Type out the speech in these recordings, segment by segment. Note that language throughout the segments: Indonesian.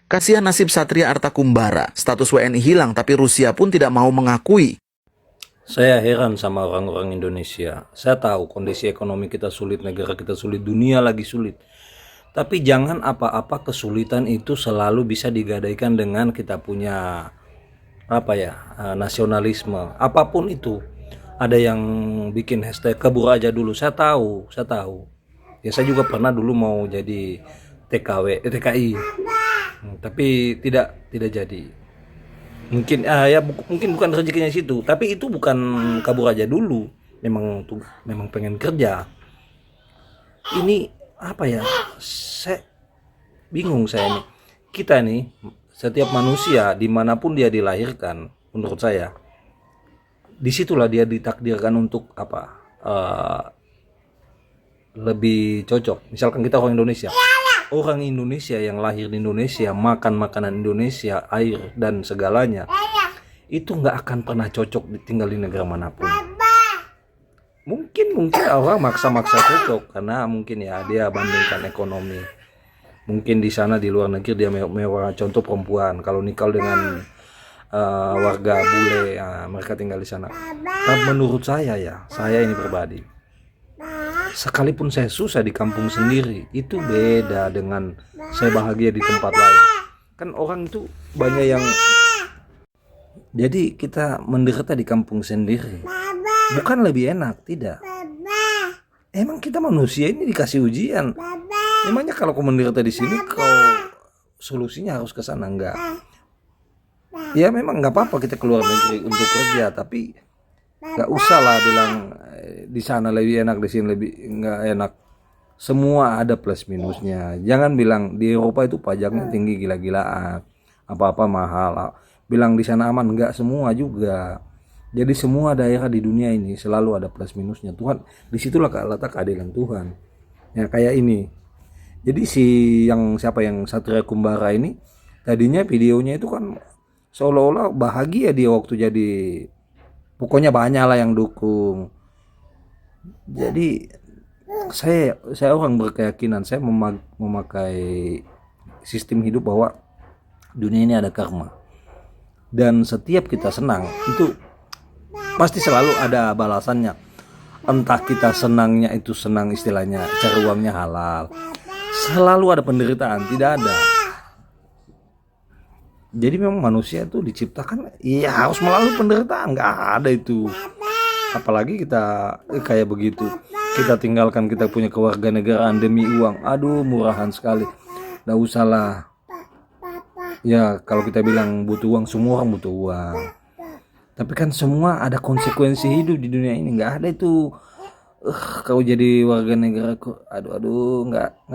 Kasihan nasib Satria Artakumbara, status WNI hilang tapi Rusia pun tidak mau mengakui. Saya heran sama orang-orang Indonesia. Saya tahu kondisi ekonomi kita sulit, negara kita sulit, dunia lagi sulit. Tapi jangan apa-apa kesulitan itu selalu bisa digadaikan dengan kita punya nasionalisme. Apapun itu. Ada yang bikin hashtag kabur aja dulu. Saya tahu. Ya saya juga pernah dulu mau jadi TKI. Tapi tidak jadi. Mungkin bukan rezekinya situ, tapi itu bukan kabur aja dulu. Memang pengen kerja. Ini saya bingung saya nih. Kita nih, setiap manusia dimanapun dia dilahirkan, menurut saya disitulah dia ditakdirkan untuk lebih cocok. Misalkan kita orang Indonesia yang lahir di Indonesia, makan makanan Indonesia, air dan segalanya, itu nggak akan pernah cocok tinggal di negara manapun. Mungkin orang maksa-maksa cocok karena mungkin ya dia bandingkan ekonomi. Mungkin di sana di luar negeri dia mewah, contoh perempuan kalau nikah dengan warga bule, mereka tinggal di sana. Tapi menurut saya ini pribadi, sekalipun saya susah di kampung sendiri, itu beda dengan saya bahagia di tempat lain. Kan orang itu banyak yang jadi kita menderita di kampung sendiri bukan lebih enak, tidak. Emang kita manusia ini dikasih ujian. Emangnya kalau kau menderita di sini kau solusinya harus ke sana? Enggak. Ya memang nggak apa-apa kita keluar negeri untuk kerja, tapi nggak usah lah bilang di sana lebih enak, di sini lebih nggak enak. Semua ada plus minusnya. Jangan bilang di Eropa itu pajaknya tinggi gila-gilaan, apa-apa mahal. Bilang di sana aman, nggak semua juga. Jadi semua daerah di dunia ini selalu ada plus minusnya. Tuhan, disitulah letak keadilan Tuhan. Ya kayak ini. Jadi yang Satria Kumbara ini tadinya videonya itu kan seolah-olah bahagia dia waktu jadi, pokoknya banyak lah yang dukung. Jadi saya orang berkeyakinan, saya memakai sistem hidup bahwa dunia ini ada karma. Dan setiap kita senang itu pasti selalu ada balasannya. Entah kita senangnya itu senang istilahnya cari uangnya halal, selalu ada penderitaan, tidak ada. Jadi memang manusia itu diciptakan harus melalui penderitaan, nggak ada itu. Apalagi kita kayak begitu, kita tinggalkan kita punya kewarganegaraan demi uang. Aduh, murahan sekali. Nggak usah lah. Ya kalau kita bilang butuh uang, semua orang butuh uang. Tapi kan semua ada konsekuensi hidup di dunia ini. Nggak ada itu. Kau jadi warga negara kok. Aduh, nggak.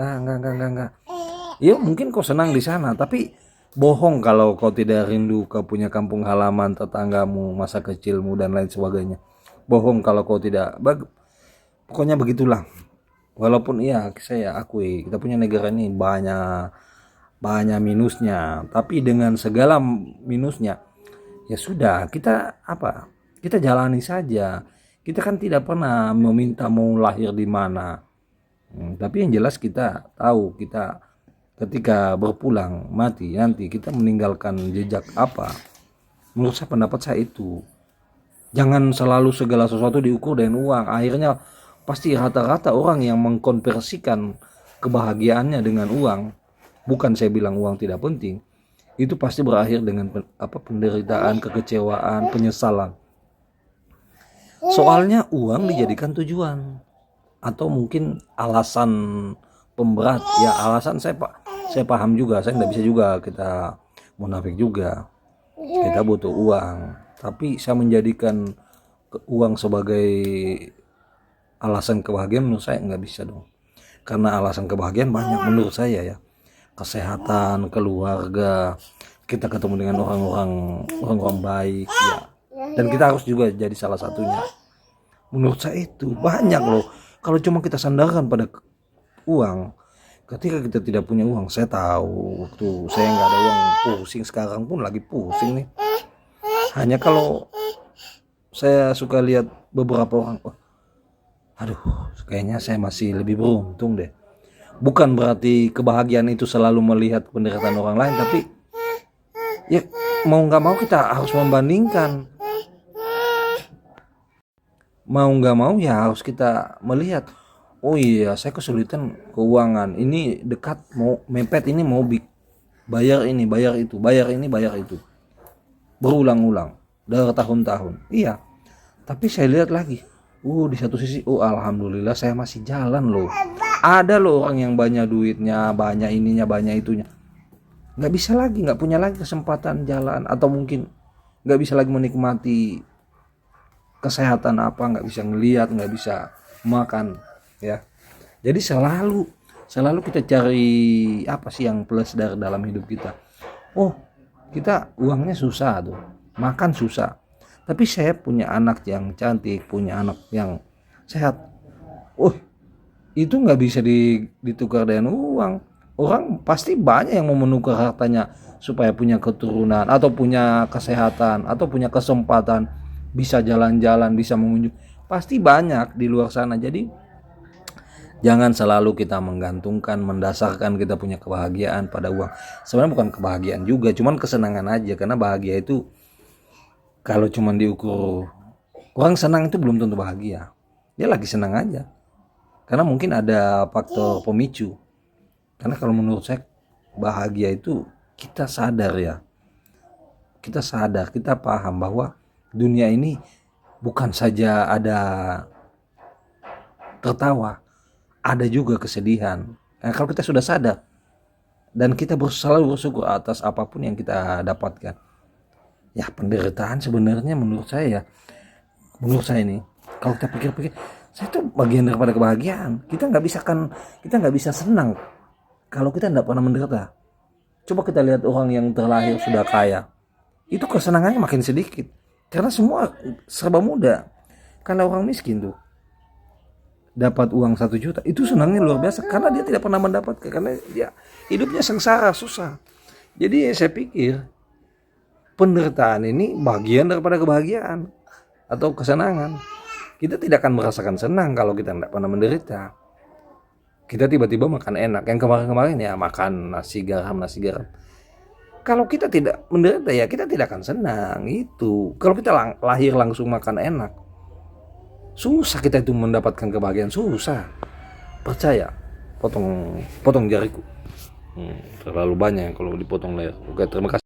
Ya mungkin kau senang di sana, tapi bohong kalau kau tidak rindu kau punya kampung halaman, tetanggamu, masa kecilmu dan lain sebagainya. Bohong kalau kau tidak. Pokoknya begitulah. Walaupun saya akui kita punya negara ini banyak minusnya, tapi dengan segala minusnya ya sudah, kita jalani saja. Kita kan tidak pernah meminta mau lahir di mana. Tapi yang jelas kita tahu kita ketika berpulang mati nanti kita meninggalkan jejak apa. Menurut saya, pendapat saya itu. Jangan selalu segala sesuatu diukur dengan uang. Akhirnya pasti rata-rata orang yang mengkonversikan kebahagiaannya dengan uang. Bukan saya bilang uang tidak penting. Itu pasti berakhir dengan penderitaan, kekecewaan, penyesalan. Soalnya uang dijadikan tujuan atau mungkin alasan pemberat. Ya alasan saya paham juga. Saya nggak bisa juga kita munafik juga. Kita butuh uang. Tapi saya menjadikan uang sebagai alasan kebahagiaan, menurut saya nggak bisa dong. Karena alasan kebahagiaan banyak menurut saya ya. Kesehatan, keluarga, kita ketemu dengan orang-orang baik ya. Dan kita harus juga jadi salah satunya. Menurut saya itu banyak loh. Kalau cuma kita sandarkan pada uang, ketika kita tidak punya uang, saya tahu waktu saya nggak ada uang pusing, sekarang pun lagi pusing nih. Hanya kalau saya suka lihat beberapa orang, aduh kayaknya saya masih lebih beruntung deh. bukan berarti kebahagiaan itu selalu melihat penderitaan orang lain, tapi ya mau nggak mau kita harus membandingkan. Mau nggak mau ya harus kita melihat, oh iya saya kesulitan keuangan, ini dekat mau mepet, ini mau bayar ini, bayar itu, bayar ini, bayar itu, berulang-ulang dari tahun-tahun. Iya, tapi saya lihat lagi, di satu sisi, alhamdulillah saya masih jalan loh. Ada loh orang yang banyak duitnya, banyak ininya, banyak itunya, nggak bisa lagi, nggak punya lagi kesempatan jalan, atau mungkin nggak bisa lagi menikmati kesehatan apa, nggak bisa ngelihat, nggak bisa makan, ya. Jadi selalu kita cari apa sih yang plus dari dalam hidup kita. Kita uangnya susah tuh, makan susah, tapi saya punya anak yang cantik, punya anak yang sehat. Itu nggak bisa ditukar dengan uang. Orang pasti banyak yang mau menukar hartanya supaya punya keturunan, atau punya kesehatan, atau punya kesempatan bisa jalan-jalan, bisa mengunjungi. Pasti banyak di luar sana. Jadi jangan selalu kita menggantungkan, mendasarkan kita punya kebahagiaan pada uang. Sebenarnya bukan kebahagiaan juga, cuman kesenangan aja. Karena bahagia itu kalau cuman diukur, orang senang itu belum tentu bahagia. Dia lagi senang aja. Karena mungkin ada faktor pemicu. Karena kalau menurut saya bahagia itu kita sadar ya. Kita sadar, kita paham bahwa dunia ini bukan saja ada tertawa, ada juga kesedihan. Nah, kalau kita sudah sadar dan kita selalu bersyukur atas apapun yang kita dapatkan, ya penderitaan sebenarnya menurut saya ini, kalau kita pikir-pikir, saya itu bagian daripada kebahagiaan. Kita nggak bisa senang kalau kita tidak pernah menderita. Coba kita lihat orang yang terlahir sudah kaya, itu kesenangannya makin sedikit. Karena semua serba mudah. Karena orang miskin tuh dapat uang 1 juta, itu senangnya luar biasa karena dia tidak pernah mendapatkan, karena dia hidupnya sengsara, susah. Jadi saya pikir penderitaan ini bagian daripada kebahagiaan atau kesenangan. Kita tidak akan merasakan senang kalau kita tidak pernah menderita. Kita tiba-tiba makan enak, yang kemarin-kemarin ya makan nasi garam. Kalau kita tidak menderita ya kita tidak akan senang itu. Kalau kita lahir langsung makan enak, susah kita itu mendapatkan kebahagiaan, susah. Percaya. Potong jariku. Terlalu banyak kalau dipotong leher. Oke, terima kasih.